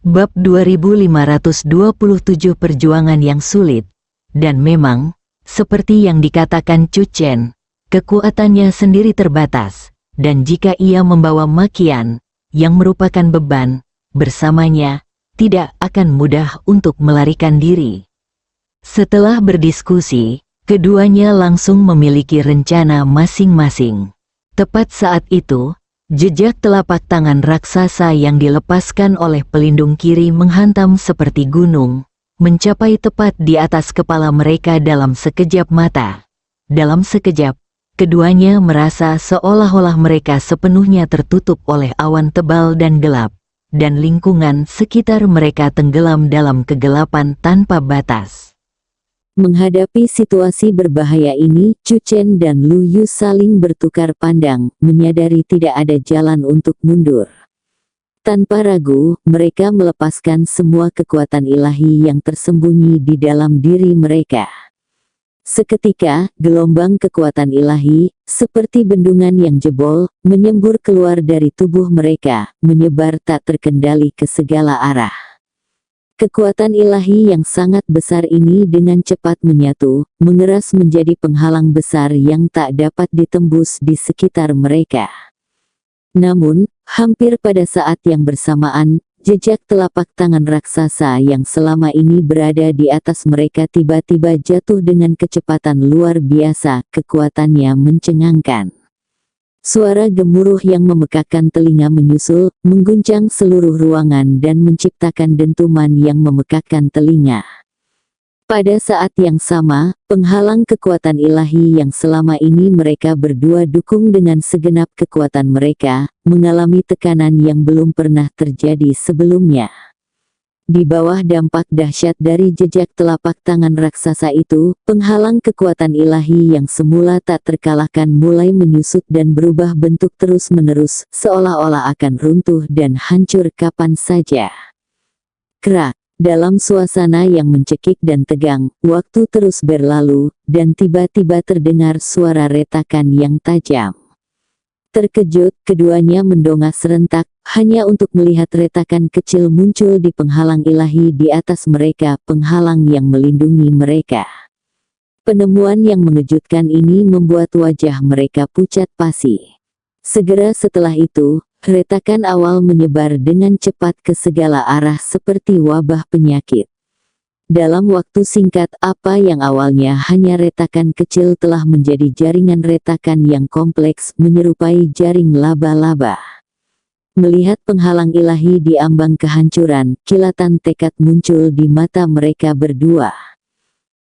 Bab 2527 Perjuangan yang sulit. Dan memang, seperti yang dikatakan Chu Chen, kekuatannya sendiri terbatas, dan jika ia membawa Makian, yang merupakan beban, bersamanya, tidak akan mudah untuk melarikan diri. Setelah berdiskusi, keduanya langsung memiliki rencana masing-masing. Tepat saat itu, jejak telapak tangan raksasa yang dilepaskan oleh pelindung kiri menghantam seperti gunung, mencapai tepat di atas kepala mereka dalam sekejap mata. Dalam sekejap, keduanya merasa seolah-olah mereka sepenuhnya tertutup oleh awan tebal dan gelap, dan lingkungan sekitar mereka tenggelam dalam kegelapan tanpa batas. Menghadapi situasi berbahaya ini, Chu Chen dan Lu Yu saling bertukar pandang, menyadari tidak ada jalan untuk mundur. Tanpa ragu, mereka melepaskan semua kekuatan ilahi yang tersembunyi di dalam diri mereka. Seketika, gelombang kekuatan ilahi, seperti bendungan yang jebol, menyembur keluar dari tubuh mereka, menyebar tak terkendali ke segala arah. Kekuatan ilahi yang sangat besar ini dengan cepat menyatu, mengeras menjadi penghalang besar yang tak dapat ditembus di sekitar mereka. Namun, hampir pada saat yang bersamaan, jejak telapak tangan raksasa yang selama ini berada di atas mereka tiba-tiba jatuh dengan kecepatan luar biasa, kekuatannya mencengangkan. Suara gemuruh yang memekakkan telinga menyusul, mengguncang seluruh ruangan dan menciptakan dentuman yang memekakkan telinga. Pada saat yang sama, penghalang kekuatan ilahi yang selama ini mereka berdua dukung dengan segenap kekuatan mereka, mengalami tekanan yang belum pernah terjadi sebelumnya. Di bawah dampak dahsyat dari jejak telapak tangan raksasa itu, penghalang kekuatan ilahi yang semula tak terkalahkan mulai menyusut dan berubah bentuk terus-menerus, seolah-olah akan runtuh dan hancur kapan saja. Kerak. Dalam suasana yang mencekik dan tegang, waktu terus berlalu, dan tiba-tiba terdengar suara retakan yang tajam. Terkejut, keduanya mendongak serentak, hanya untuk melihat retakan kecil muncul di penghalang ilahi di atas mereka, penghalang yang melindungi mereka. Penemuan yang mengejutkan ini membuat wajah mereka pucat pasi. Segera setelah itu, retakan awal menyebar dengan cepat ke segala arah seperti wabah penyakit. Dalam waktu singkat, apa yang awalnya hanya retakan kecil telah menjadi jaringan retakan yang kompleks, menyerupai jaring laba-laba. Melihat penghalang ilahi di ambang kehancuran, kilatan tekad muncul di mata mereka berdua.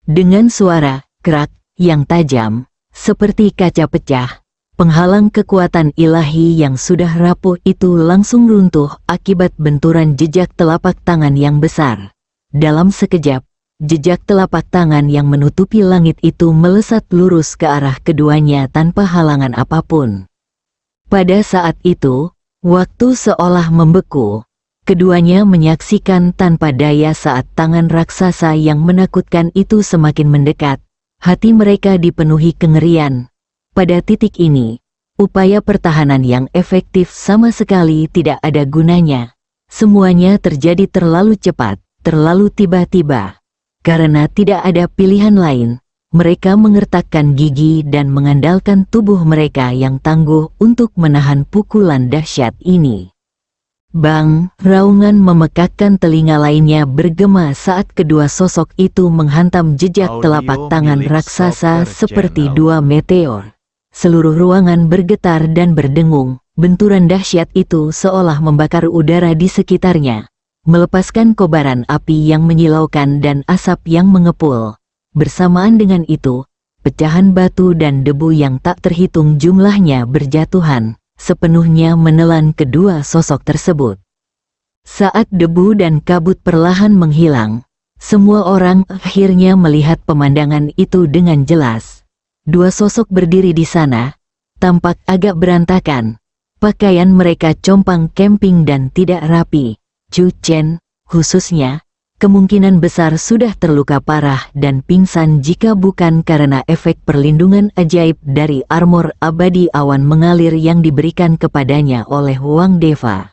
Dengan suara kerak yang tajam, seperti kaca pecah, penghalang kekuatan ilahi yang sudah rapuh itu langsung runtuh akibat benturan jejak telapak tangan yang besar. Dalam sekejap, jejak telapak tangan yang menutupi langit itu melesat lurus ke arah keduanya tanpa halangan apapun. Pada saat itu, waktu seolah membeku. Keduanya menyaksikan tanpa daya saat tangan raksasa yang menakutkan itu semakin mendekat. Hati mereka dipenuhi kengerian. Pada titik ini, upaya pertahanan yang efektif sama sekali tidak ada gunanya. Semuanya terjadi terlalu cepat, terlalu tiba-tiba. Karena tidak ada pilihan lain, mereka mengertakkan gigi dan mengandalkan tubuh mereka yang tangguh untuk menahan pukulan dahsyat ini. Bang, raungan memekakkan telinga lainnya bergema saat kedua sosok itu menghantam jejak telapak tangan raksasa seperti dua meteor. Seluruh ruangan bergetar dan berdengung, benturan dahsyat itu seolah membakar udara di sekitarnya, melepaskan kobaran api yang menyilaukan dan asap yang mengepul. Bersamaan dengan itu, pecahan batu dan debu yang tak terhitung jumlahnya berjatuhan, sepenuhnya menelan kedua sosok tersebut. Saat debu dan kabut perlahan menghilang, semua orang akhirnya melihat pemandangan itu dengan jelas. Dua sosok berdiri di sana, tampak agak berantakan. Pakaian mereka compang camping dan tidak rapi. Chu Chen, khususnya, kemungkinan besar sudah terluka parah dan pingsan jika bukan karena efek perlindungan ajaib dari armor abadi awan mengalir yang diberikan kepadanya oleh Wang Deva.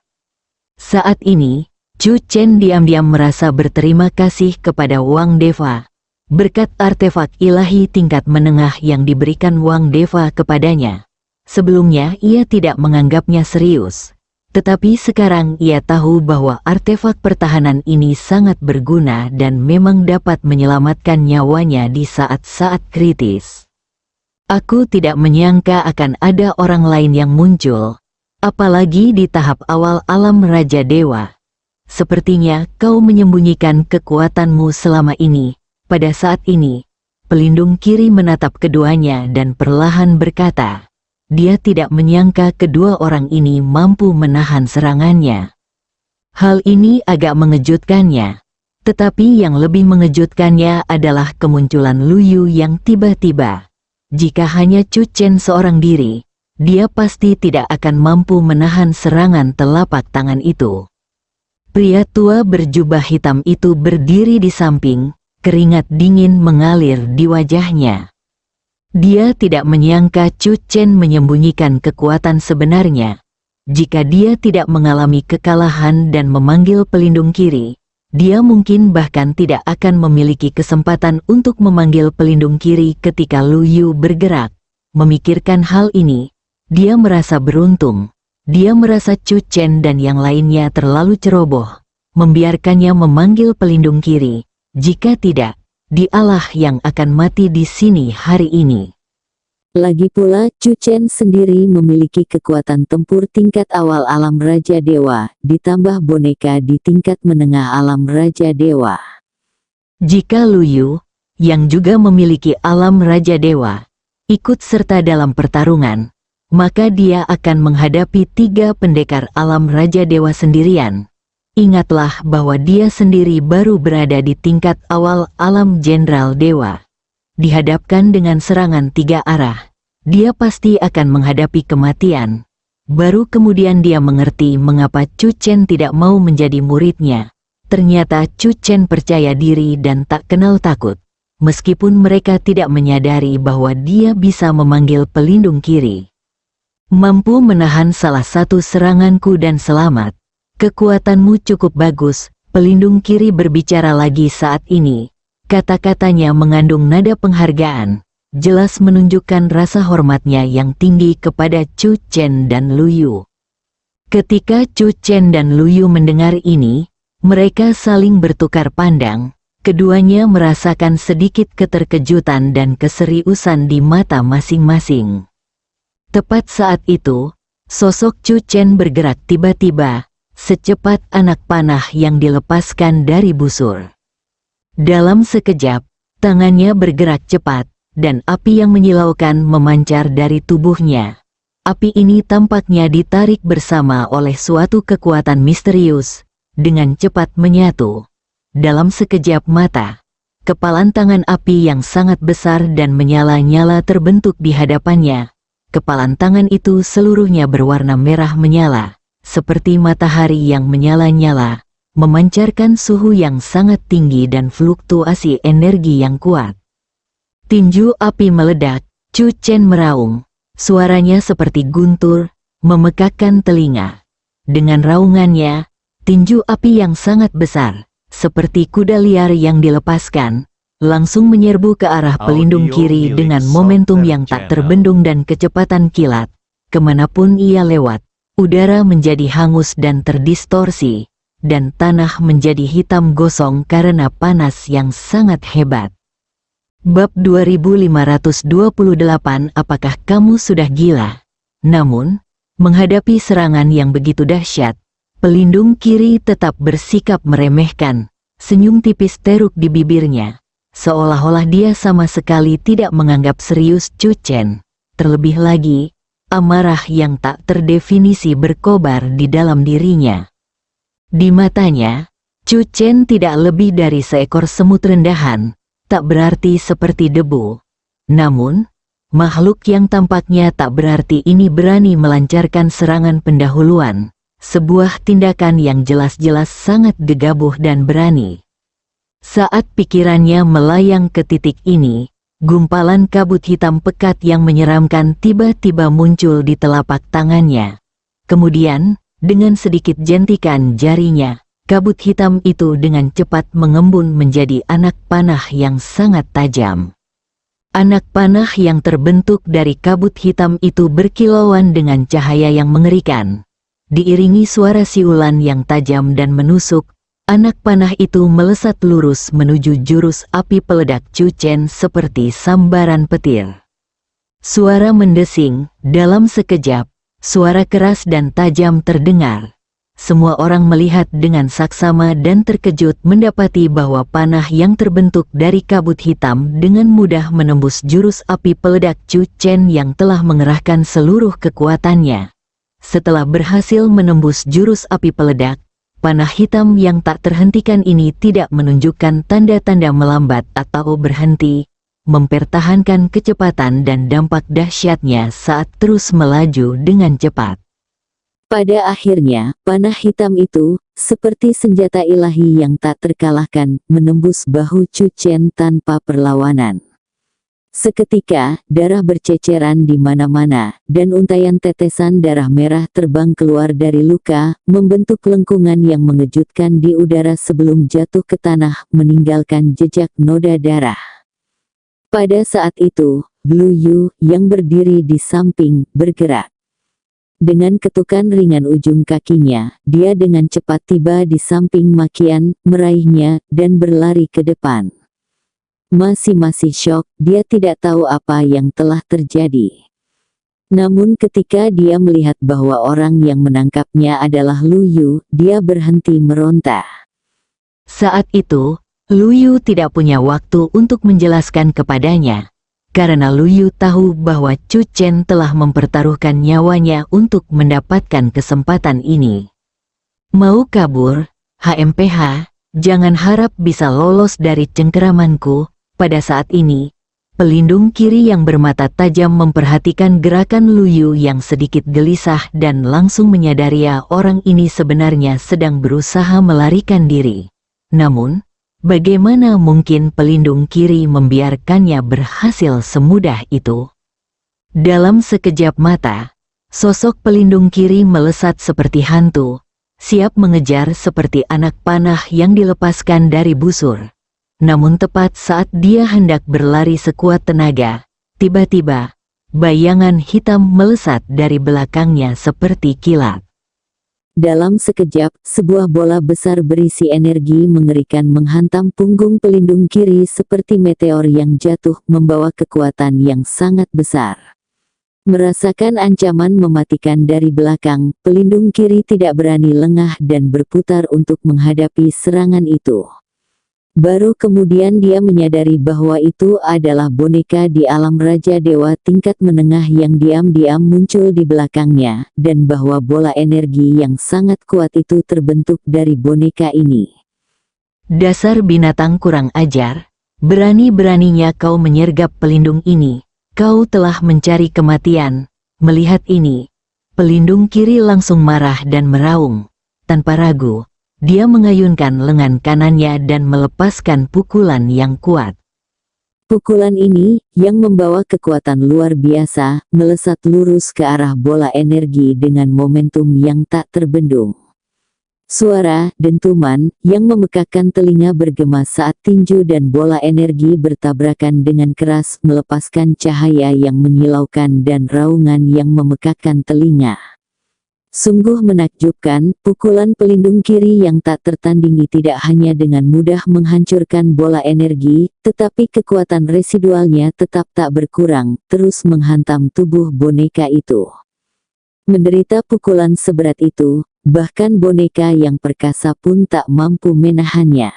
Saat ini, Chu Chen diam-diam merasa berterima kasih kepada Wang Deva. Berkat artefak ilahi tingkat menengah yang diberikan Wang Deva kepadanya. Sebelumnya ia tidak menganggapnya serius. Tetapi sekarang ia tahu bahwa artefak pertahanan ini sangat berguna dan memang dapat menyelamatkan nyawanya di saat-saat kritis. Aku tidak menyangka akan ada orang lain yang muncul, apalagi di tahap awal alam Raja Dewa. Sepertinya kau menyembunyikan kekuatanmu selama ini. Pada saat ini, pelindung kiri menatap keduanya dan perlahan berkata, dia tidak menyangka kedua orang ini mampu menahan serangannya. Hal ini agak mengejutkannya, tetapi yang lebih mengejutkannya adalah kemunculan Lu Yu yang tiba-tiba. Jika hanya Chu Chen seorang diri, dia pasti tidak akan mampu menahan serangan telapak tangan itu. Pria tua berjubah hitam itu berdiri di samping, keringat dingin mengalir di wajahnya. Dia tidak menyangka Chu Chen menyembunyikan kekuatan sebenarnya. Jika dia tidak mengalami kekalahan dan memanggil pelindung kiri, dia mungkin bahkan tidak akan memiliki kesempatan untuk memanggil pelindung kiri ketika Lu Yu bergerak. Memikirkan hal ini, dia merasa beruntung. Dia merasa Chu Chen dan yang lainnya terlalu ceroboh, membiarkannya memanggil pelindung kiri. Jika tidak, dialah yang akan mati di sini hari ini. Lagi pula Chu Chen sendiri memiliki kekuatan tempur tingkat awal alam Raja Dewa, ditambah boneka di tingkat menengah alam Raja Dewa. Jika Lu Yu, yang juga memiliki alam Raja Dewa, ikut serta dalam pertarungan, maka dia akan menghadapi 3 pendekar alam Raja Dewa sendirian. Ingatlah bahwa dia sendiri baru berada di tingkat awal alam Jenderal Dewa. Dihadapkan dengan serangan 3 arah, dia pasti akan menghadapi kematian. Baru kemudian dia mengerti mengapa Chu Chen tidak mau menjadi muridnya. Ternyata Chu Chen percaya diri dan tak kenal takut, meskipun mereka tidak menyadari bahwa dia bisa memanggil pelindung kiri. Mampu menahan salah satu seranganku dan selamat. Kekuatanmu cukup bagus, pelindung kiri berbicara lagi saat ini. Kata-katanya mengandung nada penghargaan, jelas menunjukkan rasa hormatnya yang tinggi kepada Chu Chen dan Lu Yu. Ketika Chu Chen dan Lu Yu mendengar ini, mereka saling bertukar pandang. Keduanya merasakan sedikit keterkejutan dan keseriusan di mata masing-masing. Tepat saat itu, sosok Chu Chen bergerak tiba-tiba, secepat anak panah yang dilepaskan dari busur. Dalam sekejap, tangannya bergerak cepat, dan api yang menyilaukan memancar dari tubuhnya. Api ini tampaknya ditarik bersama oleh suatu kekuatan misterius, dengan cepat menyatu. Dalam sekejap mata, kepalan tangan api yang sangat besar dan menyala-nyala terbentuk di hadapannya. Kepalan tangan itu seluruhnya berwarna merah menyala, seperti matahari yang menyala-nyala, memancarkan suhu yang sangat tinggi dan fluktuasi energi yang kuat. Tinju api meledak, Chu Chen meraung, suaranya seperti guntur, memekakkan telinga. Dengan raungannya, tinju api yang sangat besar, seperti kuda liar yang dilepaskan, langsung menyerbu ke arah pelindung kiri dengan momentum yang tak terbendung dan kecepatan kilat. Kemanapun ia lewat, udara menjadi hangus dan terdistorsi, dan tanah menjadi hitam gosong karena panas yang sangat hebat. Bab 2528. Apakah kamu sudah gila? Namun, menghadapi serangan yang begitu dahsyat, pelindung kiri tetap bersikap meremehkan. Senyum tipis teruk di bibirnya, seolah-olah dia sama sekali tidak menganggap serius Chu Chen. Terlebih lagi, amarah yang tak terdefinisi berkobar di dalam dirinya. Di matanya, Chu Chen tidak lebih dari seekor semut rendahan, tak berarti seperti debu. Namun, makhluk yang tampaknya tak berarti ini berani melancarkan serangan pendahuluan, sebuah tindakan yang jelas-jelas sangat gegabah dan berani. Saat pikirannya melayang ke titik ini, gumpalan kabut hitam pekat yang menyeramkan tiba-tiba muncul di telapak tangannya. Kemudian, dengan sedikit jentikan jarinya, kabut hitam itu dengan cepat mengembun menjadi anak panah yang sangat tajam. Anak panah yang terbentuk dari kabut hitam itu berkilauan dengan cahaya yang mengerikan. Diiringi suara siulan yang tajam dan menusuk, anak panah itu melesat lurus menuju jurus api peledak Chu Chen seperti sambaran petir. Suara mendesing, dalam sekejap, suara keras dan tajam terdengar. Semua orang melihat dengan saksama dan terkejut mendapati bahwa panah yang terbentuk dari kabut hitam dengan mudah menembus jurus api peledak Chu Chen yang telah mengerahkan seluruh kekuatannya. Setelah berhasil menembus jurus api peledak, panah hitam yang tak terhentikan ini tidak menunjukkan tanda-tanda melambat atau berhenti, mempertahankan kecepatan dan dampak dahsyatnya saat terus melaju dengan cepat. Pada akhirnya, panah hitam itu, seperti senjata ilahi yang tak terkalahkan, menembus bahu Chu Chen tanpa perlawanan. Seketika, darah berceceran di mana-mana, dan untayan tetesan darah merah terbang keluar dari luka, membentuk lengkungan yang mengejutkan di udara sebelum jatuh ke tanah, meninggalkan jejak noda darah. Pada saat itu, Lu Yu, yang berdiri di samping, bergerak. Dengan ketukan ringan ujung kakinya, dia dengan cepat tiba di samping Makian, meraihnya, dan berlari ke depan. Masih syok, dia tidak tahu apa yang telah terjadi. Namun ketika dia melihat bahwa orang yang menangkapnya adalah Lu Yu, dia berhenti meronta. Saat itu, Lu Yu tidak punya waktu untuk menjelaskan kepadanya. Karena Lu Yu tahu bahwa Chu Chen telah mempertaruhkan nyawanya untuk mendapatkan kesempatan ini. Mau kabur, HMPH, jangan harap bisa lolos dari cengkeramanku. Pada saat ini, pelindung kiri yang bermata tajam memperhatikan gerakan Lu Yu yang sedikit gelisah dan langsung menyadari orang ini sebenarnya sedang berusaha melarikan diri. Namun, bagaimana mungkin pelindung kiri membiarkannya berhasil semudah itu? Dalam sekejap mata, sosok pelindung kiri melesat seperti hantu, siap mengejar seperti anak panah yang dilepaskan dari busur. Namun tepat saat dia hendak berlari sekuat tenaga, tiba-tiba, bayangan hitam melesat dari belakangnya seperti kilat. Dalam sekejap, sebuah bola besar berisi energi mengerikan menghantam punggung pelindung kiri seperti meteor yang jatuh, membawa kekuatan yang sangat besar. Merasakan ancaman mematikan dari belakang, pelindung kiri tidak berani lengah dan berputar untuk menghadapi serangan itu. Baru kemudian dia menyadari bahwa itu adalah boneka di alam Raja Dewa tingkat menengah yang diam-diam muncul di belakangnya, dan bahwa bola energi yang sangat kuat itu terbentuk dari boneka ini. Dasar binatang kurang ajar, berani-beraninya kau menyergap pelindung ini, kau telah mencari kematian. Melihat ini, pelindung kiri langsung marah dan meraung. Tanpa ragu, dia mengayunkan lengan kanannya dan melepaskan pukulan yang kuat. Pukulan ini, yang membawa kekuatan luar biasa, melesat lurus ke arah bola energi dengan momentum yang tak terbendung. Suara dentuman yang memekakkan telinga bergema saat tinju dan bola energi bertabrakan dengan keras, melepaskan cahaya yang menyilaukan dan raungan yang memekakkan telinga. Sungguh menakjubkan, pukulan pelindung kiri yang tak tertandingi tidak hanya dengan mudah menghancurkan bola energi, tetapi kekuatan residualnya tetap tak berkurang, terus menghantam tubuh boneka itu. Menderita pukulan seberat itu, bahkan boneka yang perkasa pun tak mampu menahannya.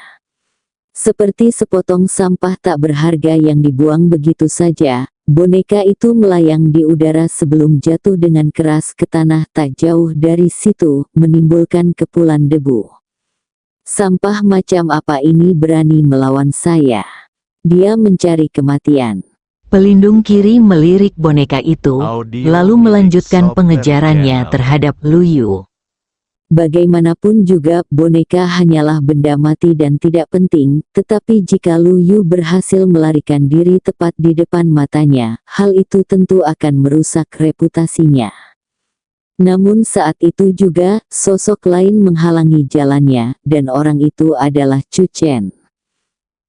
Seperti sepotong sampah tak berharga yang dibuang begitu saja, boneka itu melayang di udara sebelum jatuh dengan keras ke tanah tak jauh dari situ, menimbulkan kepulan debu. Sampah macam apa ini berani melawan saya? Dia mencari kematian. Pelindung kiri melirik boneka itu, lalu melanjutkan pengejarannya terhadap Lu Yu. Bagaimanapun juga boneka hanyalah benda mati dan tidak penting, tetapi jika Lu Yu berhasil melarikan diri tepat di depan matanya, hal itu tentu akan merusak reputasinya. Namun saat itu juga, sosok lain menghalangi jalannya, dan orang itu adalah Chu Chen.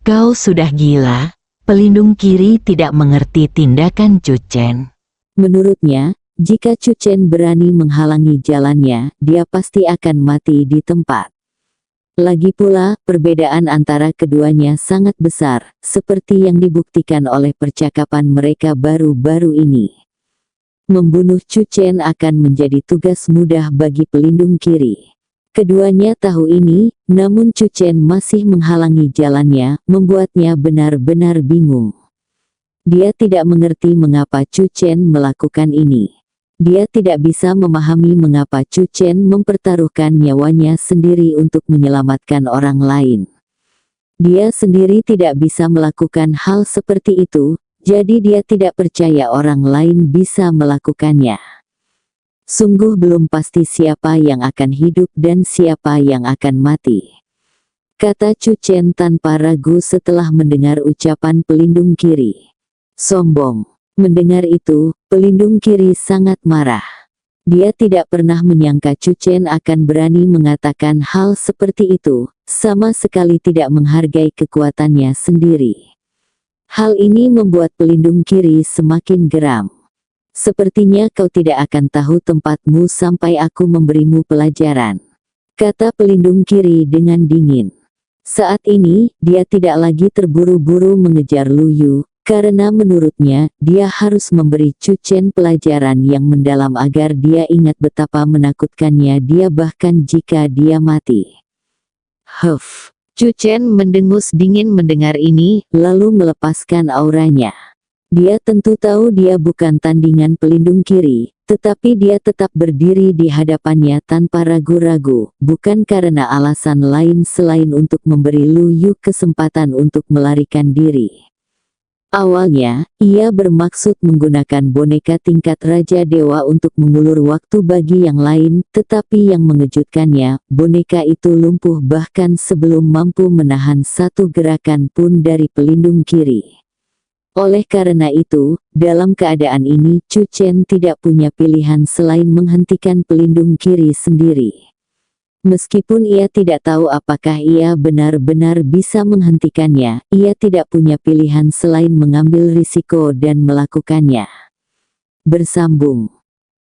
Kau sudah gila, pelindung kiri tidak mengerti tindakan Chu Chen. Menurutnya, jika Chu Chen berani menghalangi jalannya, dia pasti akan mati di tempat. Lagi pula, perbedaan antara keduanya sangat besar, seperti yang dibuktikan oleh percakapan mereka baru-baru ini. Membunuh Chu Chen akan menjadi tugas mudah bagi pelindung kiri. Keduanya tahu ini, namun Chu Chen masih menghalangi jalannya, membuatnya benar-benar bingung. Dia tidak mengerti mengapa Chu Chen melakukan ini. Dia tidak bisa memahami mengapa Chu Chen mempertaruhkan nyawanya sendiri untuk menyelamatkan orang lain. Dia sendiri tidak bisa melakukan hal seperti itu, jadi dia tidak percaya orang lain bisa melakukannya. Sungguh belum pasti siapa yang akan hidup dan siapa yang akan mati, kata Chu Chen tanpa ragu setelah mendengar ucapan pelindung kiri. Sombong. Mendengar itu, pelindung kiri sangat marah. Dia tidak pernah menyangka Chu Chen akan berani mengatakan hal seperti itu, sama sekali tidak menghargai kekuatannya sendiri. Hal ini membuat pelindung kiri semakin geram. Sepertinya kau tidak akan tahu tempatmu sampai aku memberimu pelajaran, kata pelindung kiri dengan dingin. Saat ini, dia tidak lagi terburu-buru mengejar Lu Yu, karena menurutnya, dia harus memberi Chu Chen pelajaran yang mendalam agar dia ingat betapa menakutkannya dia bahkan jika dia mati. Huff. Chu Chen mendengus dingin mendengar ini, lalu melepaskan auranya. Dia tentu tahu dia bukan tandingan pelindung kiri, tetapi dia tetap berdiri di hadapannya tanpa ragu-ragu, bukan karena alasan lain selain untuk memberi Lu Yu kesempatan untuk melarikan diri. Awalnya, ia bermaksud menggunakan boneka tingkat Raja Dewa untuk mengulur waktu bagi yang lain, tetapi yang mengejutkannya, boneka itu lumpuh bahkan sebelum mampu menahan satu gerakan pun dari pelindung kiri. Oleh karena itu, dalam keadaan ini Chu Chen tidak punya pilihan selain menghentikan pelindung kiri sendiri. Meskipun ia tidak tahu apakah ia benar-benar bisa menghentikannya, ia tidak punya pilihan selain mengambil risiko dan melakukannya. Bersambung.